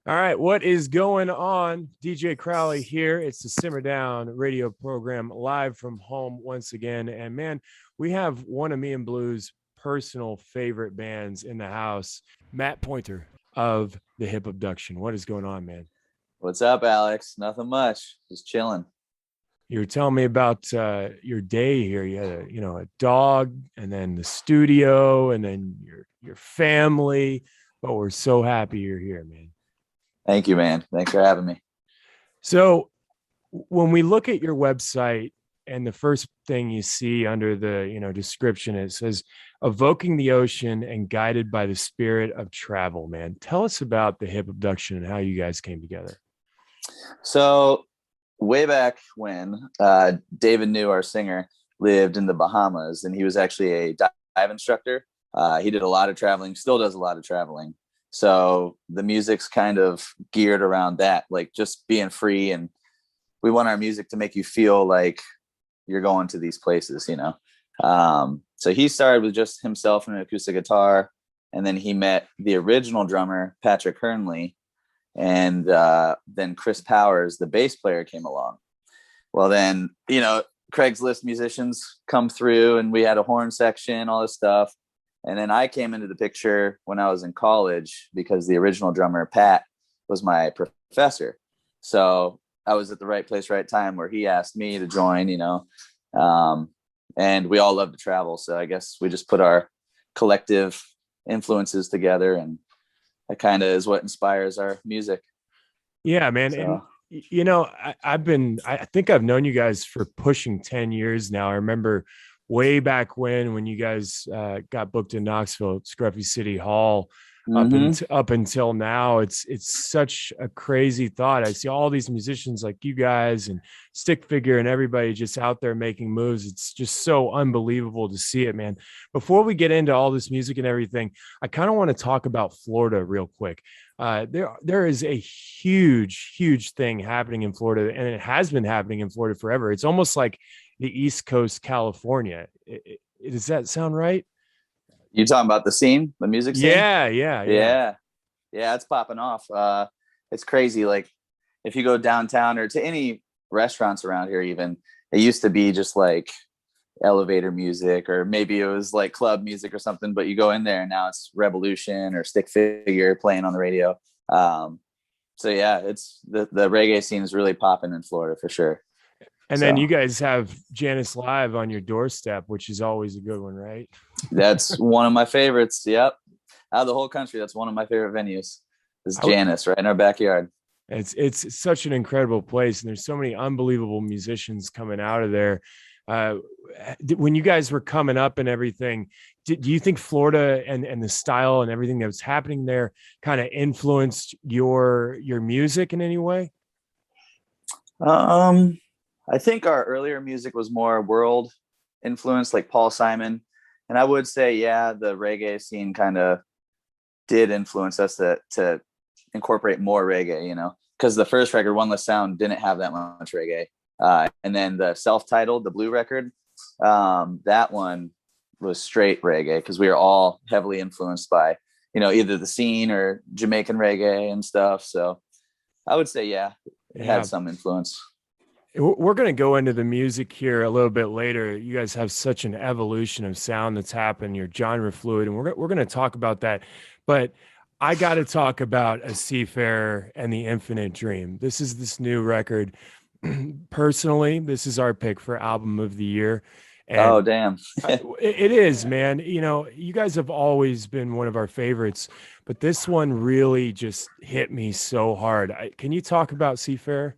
All right, what is going on? DJ Crowley here. It's the Simmer Down radio program live from home once again. And man, we have one of me and Blue's personal favorite bands in the house, Matt Poynter of the Hip Abduction. What is going on, man? What's up, Alex? Nothing much. Just chilling. You were telling me about your day here. You had a dog, and then the studio, and then your family. But we're so happy you're here, man. Thank you, man. Thanks for having me. So when we look at your website and the first thing you see under the description, it says evoking the ocean and guided by the spirit of travel. Man, tell us about the Hip Abduction and how you guys came together. So, way back when David New, our singer, lived in the Bahamas, and he was actually a dive instructor. He did a lot of traveling, still does a lot of traveling. So the music's kind of geared around that, like just being free. And we want our music to make you feel like you're going to these places. So he started with just himself and an acoustic guitar. And then he met the original drummer, Patrick Hernley. And then Chris Powers, the bass player, came along. Well, then, Craigslist musicians come through and we had a horn section, all this stuff. And then I came into the picture when I was in college because the original drummer, Pat, was my professor. So I was at the right place, right time where he asked me to join. And we all love to travel. So I guess we just put our collective influences together, and that kind of is what inspires our music. Yeah, man. And So, I think I've known you guys for pushing 10 years now. I remember way back when you guys got booked in Knoxville at Scruffy City Hall. Up until now, it's such a crazy thought. I see all these musicians like you guys and Stick Figure and everybody just out there making moves. It's just so unbelievable to see it, man. Before we get into all this music and everything, I kind of want to talk about Florida real quick. There is a huge thing happening in Florida, and it has been happening in Florida forever. It's almost like the East Coast California. Does that sound right? you talking about the scene, the music scene? Yeah. Yeah. Yeah, it's popping off. It's crazy. Like if you go downtown or to any restaurants around here, even it used to be just like elevator music, or maybe it was like club music or something, but you go in there and now it's Revolution or Stick Figure playing on the radio. So yeah, it's the reggae scene is really popping in Florida for sure. And then you So guys have Janice Live on your doorstep, which is always a good one, right? that's one of my favorites. Yep. Out of the whole country, that's one of my favorite venues. Is Janice right in our backyard. It's such an incredible place, and there's so many unbelievable musicians coming out of there. Uh, when you guys were coming up and everything, do you think Florida and the style and everything that was happening there kind of influenced your music in any way? Um, I think our earlier music was more world influenced, like Paul Simon. And I would say, yeah, the reggae scene kind of did influence us to incorporate more reggae, because the first record, One Less Sound, didn't have that much reggae. And then the self-titled, the Blue record, that one was straight reggae because we were all heavily influenced by, either the scene or Jamaican reggae and stuff. So I would say, yeah, it Yeah. had some influence. We're going to go into the music here a little bit later. You guys have such an evolution of sound that's happened. You're genre fluid, and we're going to talk about that. But I got to talk about A Seafarer and the Infinite Dream. This new record. Personally, this is our pick for album of the year. Oh, And damn. it is, man. You guys have always been one of our favorites, but this one really just hit me so hard. Can you talk about Seafarer?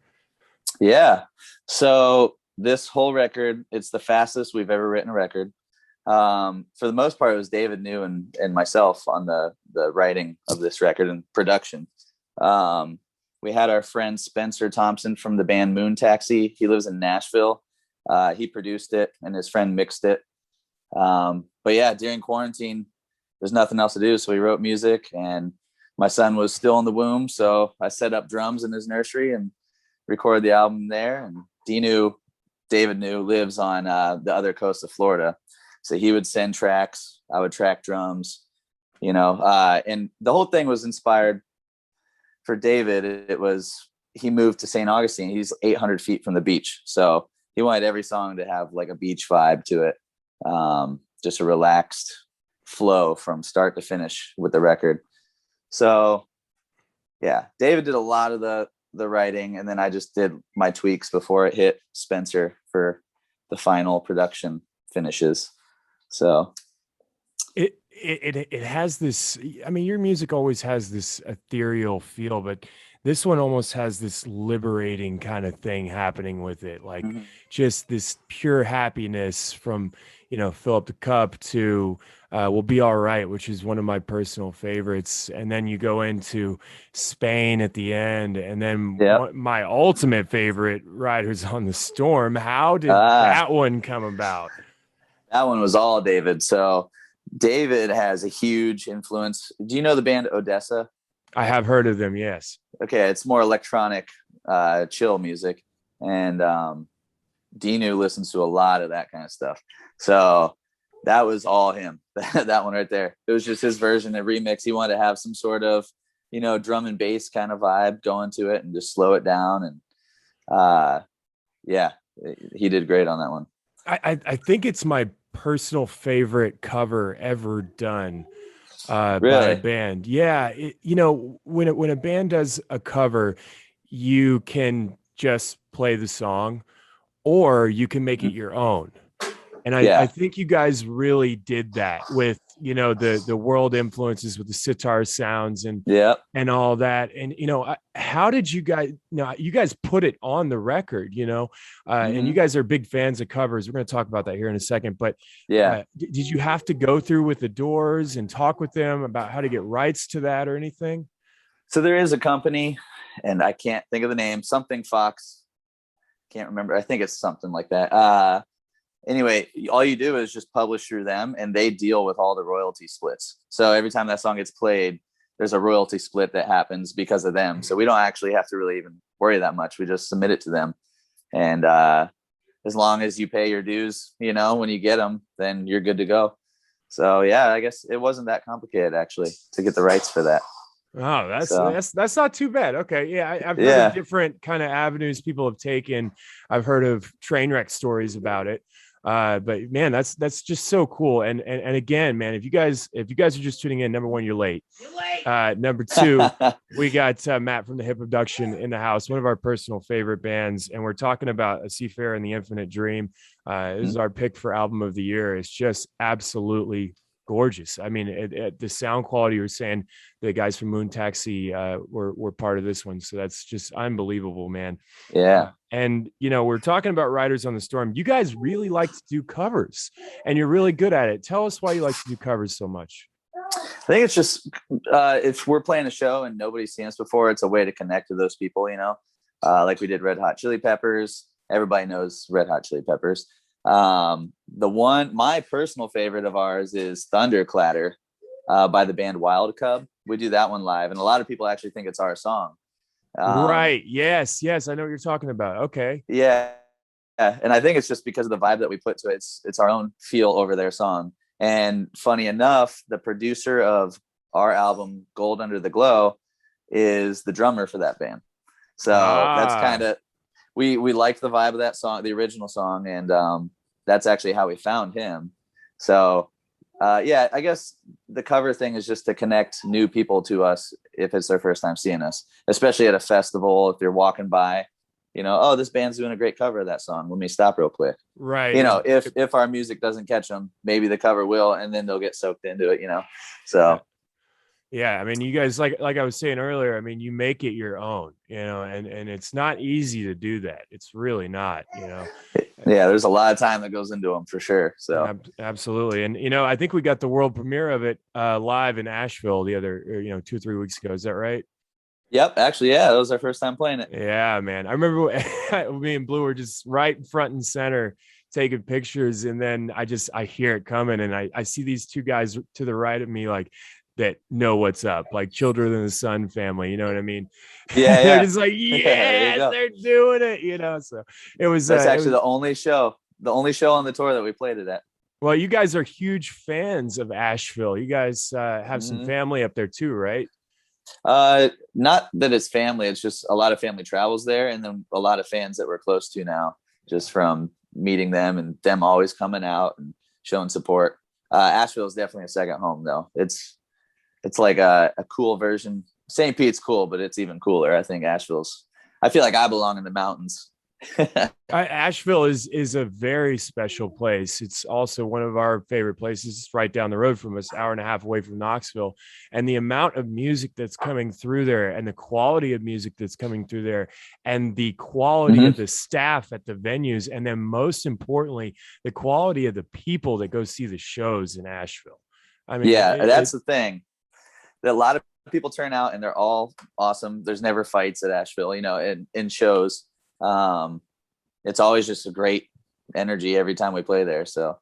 Yeah. So this whole record, it's the fastest we've ever written a record. For the most part, it was David New and myself on the writing of this record and production. We had our friend Spencer Thompson from the band Moon Taxi. He lives in Nashville. He produced it and his friend mixed it. But yeah, during quarantine, there's nothing else to do. So we wrote music, and my son was still in the womb. So I set up drums in his nursery and recorded the album there. And David New lives on the other coast of Florida. So he would send tracks. I would track drums, and the whole thing was inspired for David, it was, he moved to St. Augustine. He's 800 feet from the beach. So he wanted every song to have like a beach vibe to it. Just a relaxed flow from start to finish with the record. So yeah, David did a lot of the writing, and then I just did my tweaks before it hit Spencer for the final production finishes. So it has this, I mean, your music always has this ethereal feel, but this one almost has this liberating kind of thing happening with it. Like just this pure happiness from, you know, fill up the cup to We'll Be All Right, which is one of my personal favorites. And then you go into Spain at the end. And then my ultimate favorite, Riders on the Storm. How did that one come about? That one was all David. So David has a huge influence. Do you know the band Odessa? I have heard of them, yes. Okay, it's more electronic, chill music. And Dinu listens to a lot of that kind of stuff. So that was all him, that one right there. It was just his version, a remix. He wanted to have some sort of, you know, drum and bass kind of vibe going to it and just slow it down. And yeah, he did great on that one. I think it's my personal favorite cover ever done by a band. Yeah. You know, when a band does a cover, you can just play the song or you can make it your own. And I think you guys really did that with, you know, the world influences with the sitar sounds and all that. And, you know, how did you guys, you guys put it on the record, you know, and you guys are big fans of covers. We're going to talk about that here in a second, but did you have to go through with the Doors and talk with them about how to get rights to that or anything? So there is a company, and I can't think of the name, something Fox. Can't remember. I think it's something like that. Anyway, all you do is just publish through them and they deal with all the royalty splits. So every time that song gets played, there's a royalty split that happens because of them. So we don't actually have to really even worry that much. We just submit it to them. And as long as you pay your dues, you know, when you get them, then you're good to go. So yeah, I guess it wasn't that complicated actually to get the rights for that. Oh, that's not too bad. Okay. Yeah. I've heard of different kind of avenues people have taken. I've heard of train wreck stories about it. But man, that's just so cool. And again, man, if you guys are just tuning in, number one, you're late. Number two, we got Matt from the Hip Abduction in the house, one of our personal favorite bands. And we're talking about A Seafarer and the Infinite Dream. This is our pick for album of the year. It's just absolutely gorgeous. I mean, the sound quality, you were saying the guys from Moon Taxi were part of this one. So that's just unbelievable, man. Yeah. And, you know, we're talking about Riders on the Storm. You guys really like to do covers and you're really good at it. Tell us why you like to do covers so much. I think it's just, if we're playing a show and nobody's seen us before, it's a way to connect to those people, you know, like we did Red Hot Chili Peppers. Everybody knows Red Hot Chili Peppers. My personal favorite of ours is Thunder Clatter by the band Wild Cub. We do that one live, and a lot of people actually think it's our song. Right. Yes. I know what you're talking about. Okay. Yeah. And I think it's just because of the vibe that we put to it. It's our own feel over their song. And funny enough, the producer of our album Gold Under the Glow is the drummer for that band. So that's kind of, we liked the vibe of that song, the original song. And that's actually how we found him. So yeah, I guess the cover thing is just to connect new people to us if it's their first time seeing us, especially at a festival. If you're walking by, you know, oh, this band's doing a great cover of that song. Let me stop real quick. Right. You know, if our music doesn't catch them, maybe the cover will, and then they'll get soaked into it, you know? So. Yeah. I mean, you guys, like I was saying earlier, I mean, you make it your own, you know, and it's not easy to do that. It's really not, you know. Yeah, there's a lot of time that goes into them for sure. So absolutely. And, you know, I think we got the world premiere of it live in Asheville the other, 2 or 3 weeks ago. Is that right? Yep. Actually, yeah, that was our first time playing it. Yeah, man. I remember me and Blue were just right front and center taking pictures. And then I hear it coming and I see these two guys to the right of me, like, that know what's up, like Children of the Sun family, you know what I mean? Yeah, they're just like, yes, they're doing it, you know. So it was that's actually the only show on the tour that we played it at. Well, you guys are huge fans of Asheville. You guys have some family up there too, right? Not that it's family. It's just a lot of family travels there, and then a lot of fans that we're close to now, just from meeting them and them always coming out and showing support. Asheville is definitely a second home, though. It's like a cool version. St. Pete's cool, but it's even cooler. I think Asheville's. I feel like I belong in the mountains. Asheville is a very special place. It's also one of our favorite places. It's right down the road from us, hour and a half away from Knoxville. And the amount of music that's coming through there, and the quality of music that's coming through there, and the quality of the staff at the venues, and then most importantly, the quality of the people that go see the shows in Asheville. I mean, that's the thing. That a lot of people turn out and they're all awesome. There's never fights at Asheville, in shows. It's always just a great energy every time we play there. So,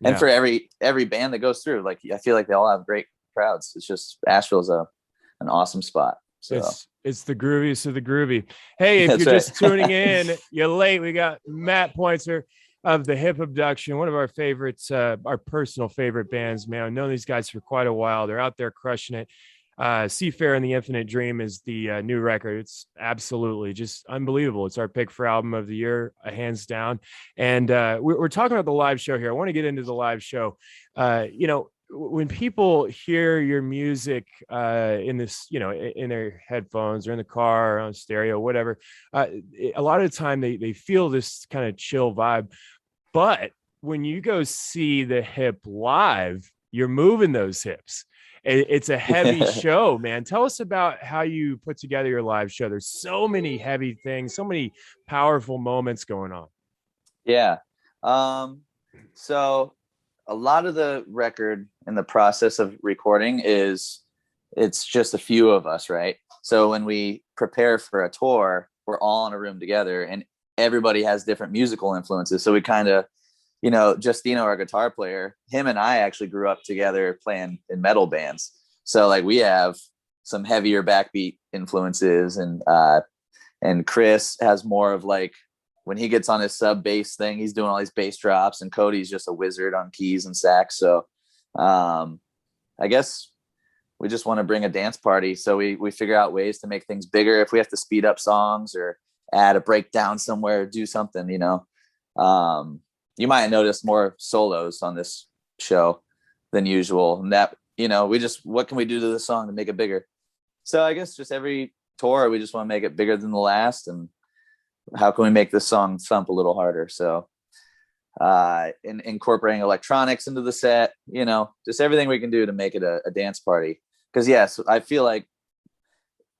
and for every band that goes through, like, I feel like they all have great crowds. It's just, Asheville's an awesome spot. So it's the grooviest of the groovy. Hey, if you're just tuning in, you're late. We got Matt Poynter of the Hip Abduction, one of our favorites, our personal favorite bands, man. I've known these guys for quite a while. They're out there crushing it. Seafarer and the Infinite Dream is the new record. It's absolutely just unbelievable. It's our pick for album of the year, hands down. And we're talking about the live show here. I want to get into the live show. When people hear your music in this, in their headphones or in the car or on stereo, whatever, a lot of the time they feel this kind of chill vibe. But when you go see the Hip live, you're moving those hips. It's a heavy show, man. Tell us about how you put together your live show. There's so many heavy things, so many powerful moments going on. Yeah. So a lot of the record and the process of recording it's just a few of us, right? So when we prepare for a tour, we're all in a room together and everybody has different musical influences. So we kind of, Justino, our guitar player, him and I actually grew up together playing in metal bands. So like we have some heavier backbeat influences, and Chris has more of like, when he gets on his sub bass thing, he's doing all these bass drops, and Cody's just a wizard on keys and sax. So I guess we just want to bring a dance party. So we figure out ways to make things bigger. If we have to speed up songs or add a breakdown somewhere, do something, you might have noticed more solos on this show than usual. And that, what can we do to the song to make it bigger? So I guess just every tour, we just want to make it bigger than the last. And how can we make this song thump a little harder? So incorporating electronics into the set, just everything we can do to make it a dance party. Because yes, I feel like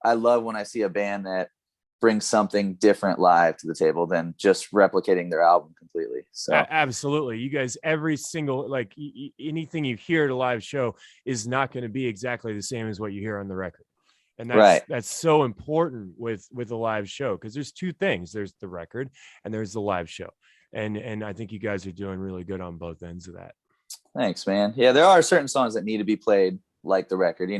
I love when I see a band that brings something different live to the table than just replicating their album completely. So absolutely, you guys, every single anything you hear at a live show is not going to be exactly the same as what you hear on the record. And that's so important with a live show, because there's two things: there's the record and there's the live show. And I think you guys are doing really good on both ends of that. Thanks, man. Yeah, there are certain songs that need to be played like the record,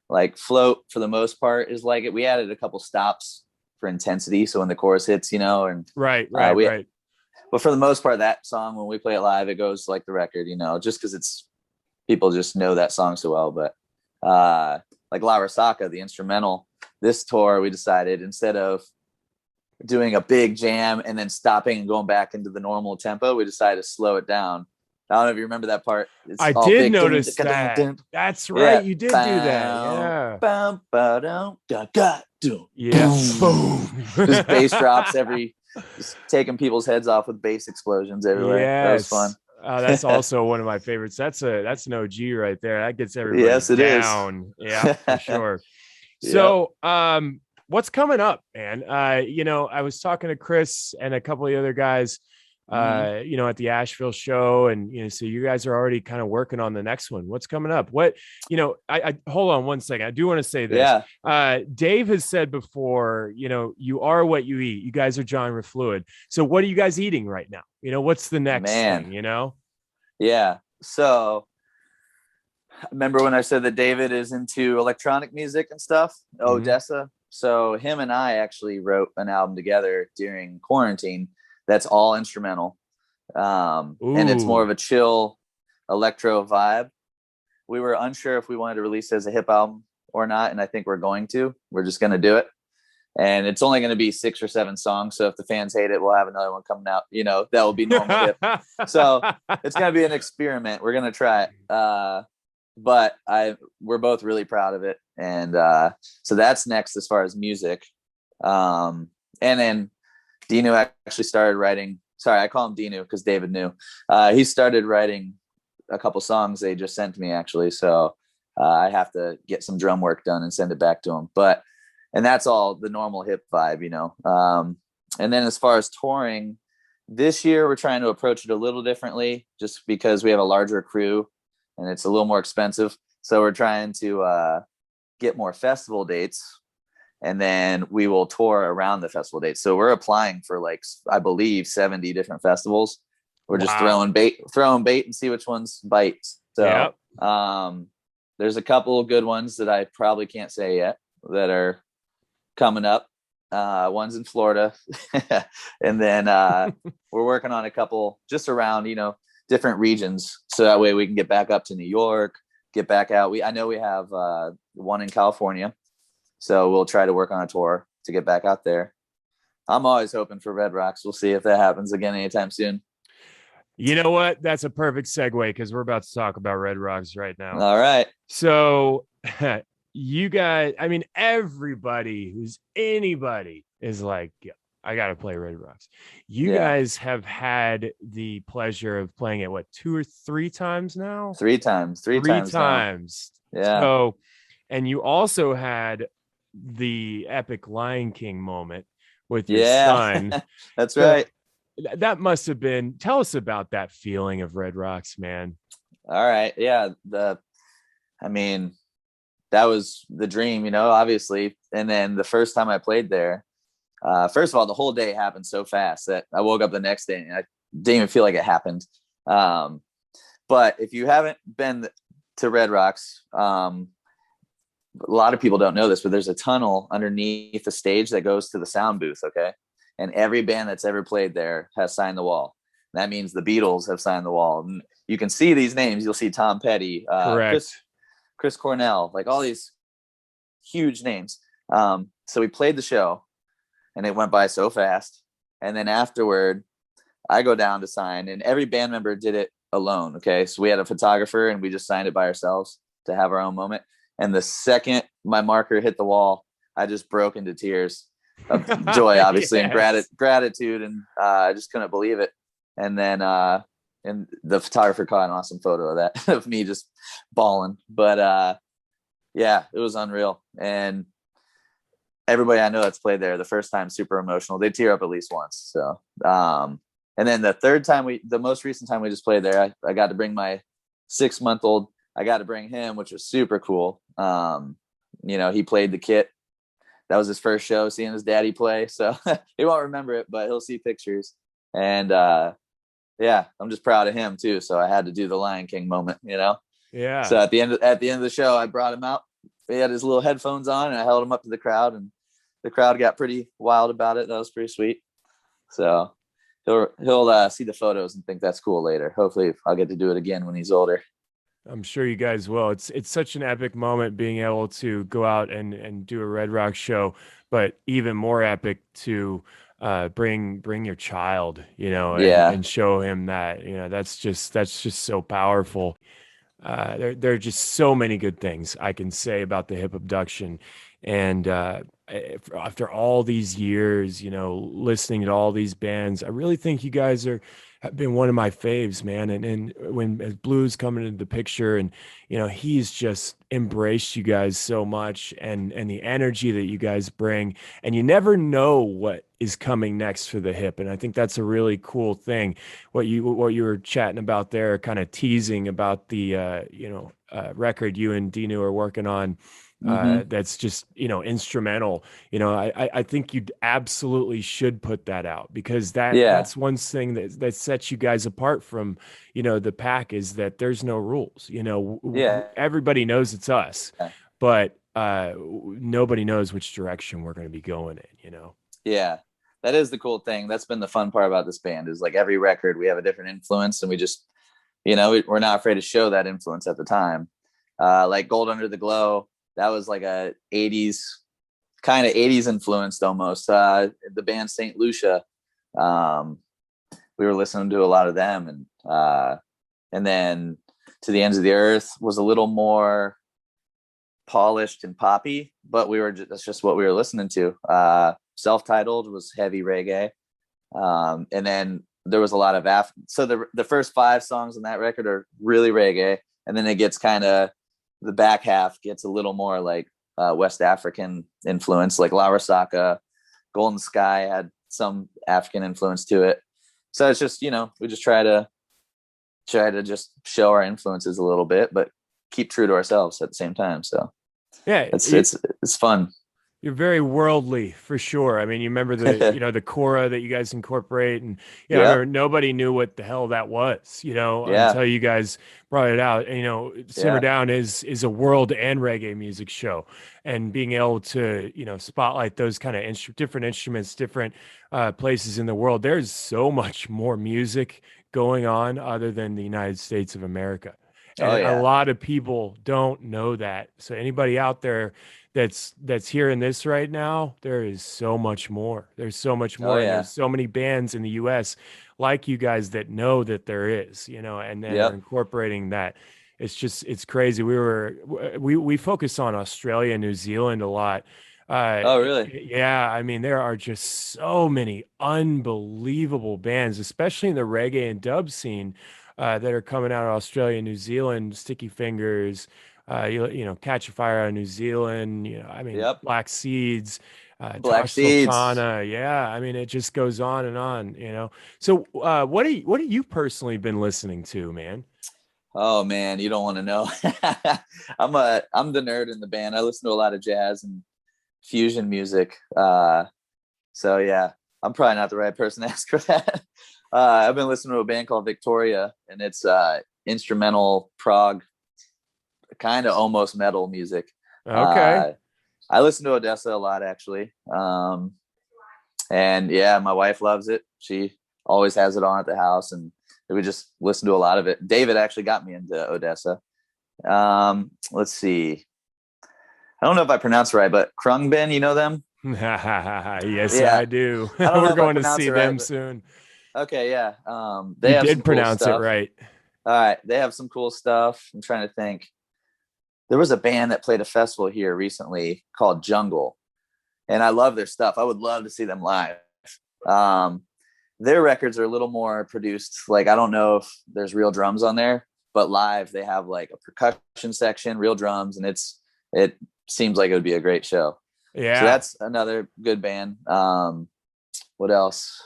like Float for the most part is like it. We added a couple stops for intensity, so when the chorus hits, and right. But for the most part, that song, when we play it live, it goes like the record, just because people just know that song so well. But like La Resaca, the instrumental, this tour, we decided instead of doing a big jam and then stopping and going back into the normal tempo, we decided to slow it down. I don't know if you remember that part. I did notice that. That's right. Yeah. You did do that. Yeah. Boom. Just bass drops just taking people's heads off with bass explosions everywhere. Yes. That was fun. That's also one of my favorites. That's an OG right there. That gets everybody down. Yeah, for sure. So, what's coming up, man? I was talking to Chris and a couple of the other guys, at the Asheville show, and so you guys are already kind of working on the next one. What's coming up? What I hold on one second. I do want to say this. Dave has said before, you are what you eat. You guys are genre fluid. So what are you guys eating right now? What's the next thing? Yeah. So remember when I said that David is into electronic music and stuff? Odessa. So him and I actually wrote an album together during quarantine. That's all instrumental. And it's more of a chill electro vibe. We were unsure if we wanted to release it as a hip album or not. And I think we're just going to do it. And it's only going to be 6 or 7 songs. So if the fans hate it, we'll have another one coming out, that will be normal hip. So it's going to be an experiment. We're going to try it. But we're both really proud of it. And so that's next as far as music. And then Dinu actually started writing. Sorry, I call him Dinu because David knew. He started writing a couple songs they just sent me, actually. So I have to get some drum work done and send it back to him. And that's all the normal hip vibe, and then as far as touring, this year we're trying to approach it a little differently just because we have a larger crew and it's a little more expensive. So we're trying to get more festival dates, and then we will tour around the festival dates. So we're applying for I believe 70 different festivals. We're just throwing bait and see which ones bite. So there's a couple of good ones that I probably can't say yet that are coming up. One's in Florida. And then we're working on a couple just around, different regions. So that way we can get back up to New York, get back out. I know we have one in California. So we'll try to work on a tour to get back out there. I'm always hoping for Red Rocks. We'll see if that happens again anytime soon. You know what? That's a perfect segue because we're about to talk about Red Rocks right now. All right. So you guys, I mean, anybody is like, yeah, I got to play Red Rocks. You guys have had the pleasure of playing it, 2 or 3 times now? 3 times. Three times. Yeah. So, and you also had the epic Lion King moment with your son. That's right. That must have been, tell us about that feeling of Red Rocks, man. All right. Yeah. That was the dream, obviously. And then the first time I played there, first of all, the whole day happened so fast that I woke up the next day and I didn't even feel like it happened. But if you haven't been to Red Rocks, a lot of people don't know this, but there's a tunnel underneath the stage that goes to the sound booth. Okay. And every band that's ever played there has signed the wall. That means the Beatles have signed the wall. And you can see these names. You'll see Tom Petty, Chris Cornell, all these huge names. So we played the show and it went by so fast. And then afterward, I go down to sign, and every band member did it alone. Okay. So we had a photographer and we just signed it by ourselves to have our own moment. And the second my marker hit the wall, I just broke into tears of joy, obviously, and gratitude. And I just couldn't believe it. And then, and the photographer caught an awesome photo of that, of me just bawling. But it was unreal. And everybody I know that's played there the first time, super emotional. They tear up at least once. So, and then the third time the most recent time we just played there, I got to bring my 6-month-old. I got to bring him, which was super cool. He played the kit. That was his first show, seeing his daddy play. So he won't remember it, but he'll see pictures. And I'm just proud of him too. So I had to do the Lion King moment, Yeah. So at the end of the show, I brought him out. He had his little headphones on, and I held him up to the crowd, and the crowd got pretty wild about it. That was pretty sweet. So he'll see the photos and think that's cool later. Hopefully I'll get to do it again when he's older. I'm sure you guys will. It's such an epic moment being able to go out and do a Red Rock show, but even more epic to bring your child, and show him that, that's just so powerful. There are just so many good things I can say about the Hip Abduction. And after all these years, listening to all these bands, I really think you guys have been one of my faves, man. And when as Blue's coming into the picture, and he's just embraced you guys so much, and the energy that you guys bring, and you never know what is coming next for the Hip. And I think that's a really cool thing. What you were chatting about there, kind of teasing about the record you and Dinu are working on. That's just, instrumental. I think you absolutely should put that out, because that's one thing that sets you guys apart from, the pack, is that there's no rules. Everybody knows it's us, but nobody knows which direction we're going to be going in, Yeah, that is the cool thing. That's been the fun part about this band, is every record we have a different influence, and we just, we're not afraid to show that influence at the time. Like Gold Under the Glow, that was like a 80s kind of 80s influenced almost. The band St. Lucia, we were listening to a lot of them, and then To the Ends of the Earth was a little more polished and poppy, but that's just what we were listening to. Self-Titled was heavy reggae, and then there was a lot of so the first 5 songs on that record are really reggae, and then it gets kind of, the back half gets a little more like West African influence, like La Rasaka, Golden Sky had some African influence to it. So it's just, we just try to just show our influences a little bit, but keep true to ourselves at the same time. So yeah, it's fun. You're very worldly for sure. I mean, you remember the, the Cora that you guys incorporate, and I remember nobody knew what the hell that was, until you guys brought it out. And, Simmer Down is a world and reggae music show, and being able to, spotlight those kind of different instruments, different places in the world. There's so much more music going on other than the United States of America. And a lot of people don't know that. So anybody out there that's hearing this right now, there is so much more. There's so much more. And there's so many bands in the US like you guys that know that there is, and then are incorporating that. It's crazy. We focus on Australia, New Zealand a lot. Oh, really? Yeah. I mean, there are just so many unbelievable bands, especially in the reggae and dub scene, that are coming out of Australia, New Zealand. Sticky Fingers, Catch a Fire out of New Zealand, Black Seeds, Black Seeds. Sultana. Yeah. I mean, it just goes on and on, So what have you personally been listening to, man? Oh man, you don't want to know. I'm the nerd in the band. I listen to a lot of jazz and fusion music. So yeah, I'm probably not the right person to ask for that. I've been listening to a band called Victoria, and it's instrumental prog, kind of almost metal music. Okay. I listen to Odessa a lot, actually. And yeah, my wife loves it. She always has it on at the house, and we just listen to a lot of it. David actually got me into Odessa. Let's see. I don't know if I pronounced it right, but Krungbin, you know them? Yes, I do. We're going to see them soon. Okay, yeah. They did pronounce it right. All right, they have some cool stuff. I'm trying to think. There was a band that played a festival here recently called Jungle, and I love their stuff. I would love to see them live. Their records are a little more produced. Like, I don't know if there's real drums on there, but live they have like a percussion section, real drums, and it seems like it would be a great show. Yeah. So that's another good band. What else?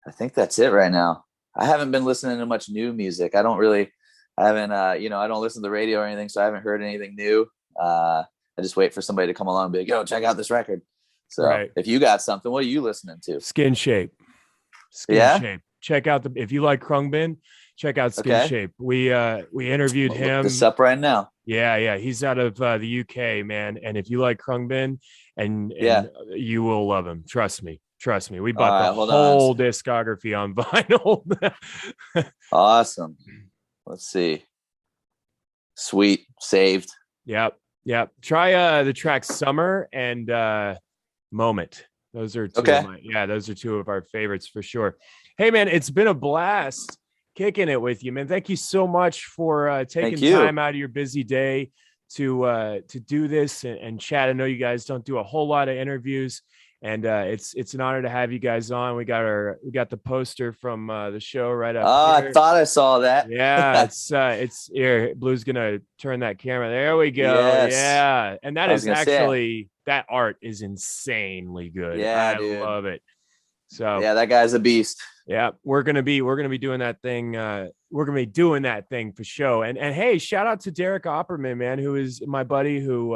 I think that's it right now. I haven't been listening to much new music. I don't listen to the radio or anything, so I haven't heard anything new. I just wait for somebody to come along and be like, yo, check out this record. So if you got something, what are you listening to? Skin Shape. Shape. Check out if you like Krungbin, check out Skin Shape. We interviewed him. Look this up right now. Yeah. He's out of the UK, man. And if you like Krungbin, and you will love him. Trust me. We bought the whole discography on vinyl. Awesome. Let's see. Sweet. Saved. Yep. Try the track Summer and Moment. Those are two of our favorites for sure. Hey man, it's been a blast kicking it with you, man. Thank you so much for taking time out of your busy day to do this and chat. I know you guys don't do a whole lot of interviews, and it's an honor to have you guys on. We got the poster from the show right up here. I thought I saw that. Yeah, it's here. Blue's gonna turn that camera. There we go. Yes. Yeah, and that is actually that art is insanely good. Yeah, I love it. So yeah, that guy's a beast. Yeah, we're gonna be doing that thing. We're gonna be doing that thing for show. And hey, shout out to Derek Opperman, man, who is my buddy who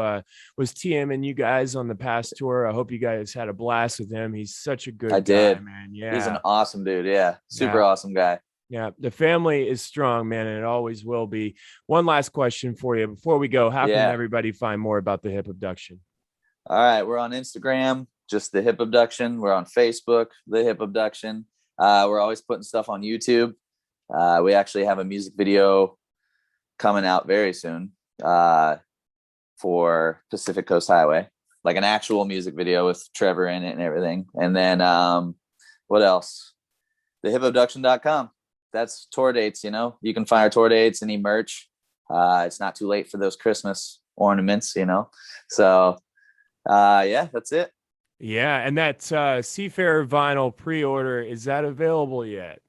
was TMing you guys on the past tour. I hope you guys had a blast with him. He's such a good guy, man. Yeah, he's an awesome dude. Yeah, super awesome guy. Yeah, the family is strong, man, and it always will be. One last question for you before we go. How can everybody find more about the Hip Abduction? All right, we're on Instagram, just the Hip Abduction. We're on Facebook, the Hip Abduction. We're always putting stuff on YouTube. We actually have a music video coming out very soon for for Pacific Coast Highway, like an actual music video with Trevor in it and everything. And then what else? The hipabduction.com. That's tour dates, you know. You can find our tour dates, any merch. It's not too late for those Christmas ornaments, you know. So yeah, that's it. Yeah, and that Seafarer vinyl pre-order, is that available yet?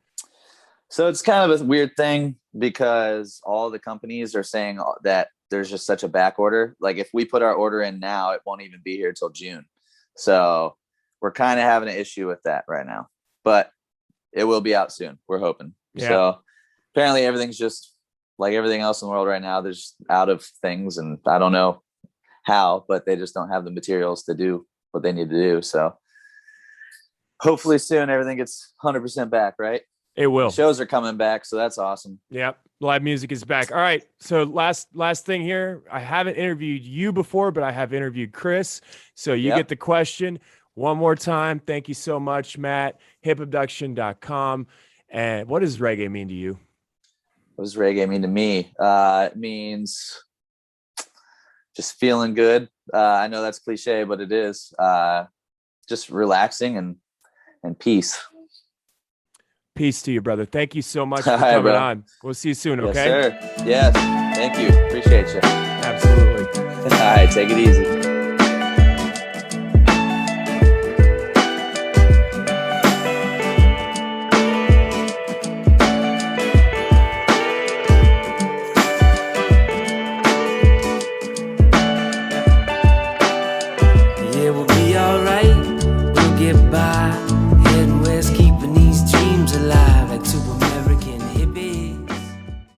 So it's kind of a weird thing because all the companies are saying that there's just such a back order. Like if we put our order in now, it won't even be here till June. So we're kind of having an issue with that right now, but it will be out soon. We're hoping. Yeah. So apparently everything's just like everything else in the world right now. They're just out of things, and I don't know how, but they just don't have the materials to do what they need to do. So hopefully soon everything gets 100% back, right? It will. The shows are coming back, so that's awesome. Yep. Live music is back. All right. So last thing here. I haven't interviewed you before, but I have interviewed Chris. So you get the question one more time. Thank you so much, Matt. hipabduction.com. And what does reggae mean to you? What does reggae mean to me? It means just feeling good. I know that's cliche, but it is. Just relaxing and peace. Peace to you, brother. Thank you so much for coming on. We'll see you soon, okay? Yes, sir. Yes. Thank you. Appreciate you. Absolutely. All right. Take it easy. Yeah, we'll be all right. We'll get by.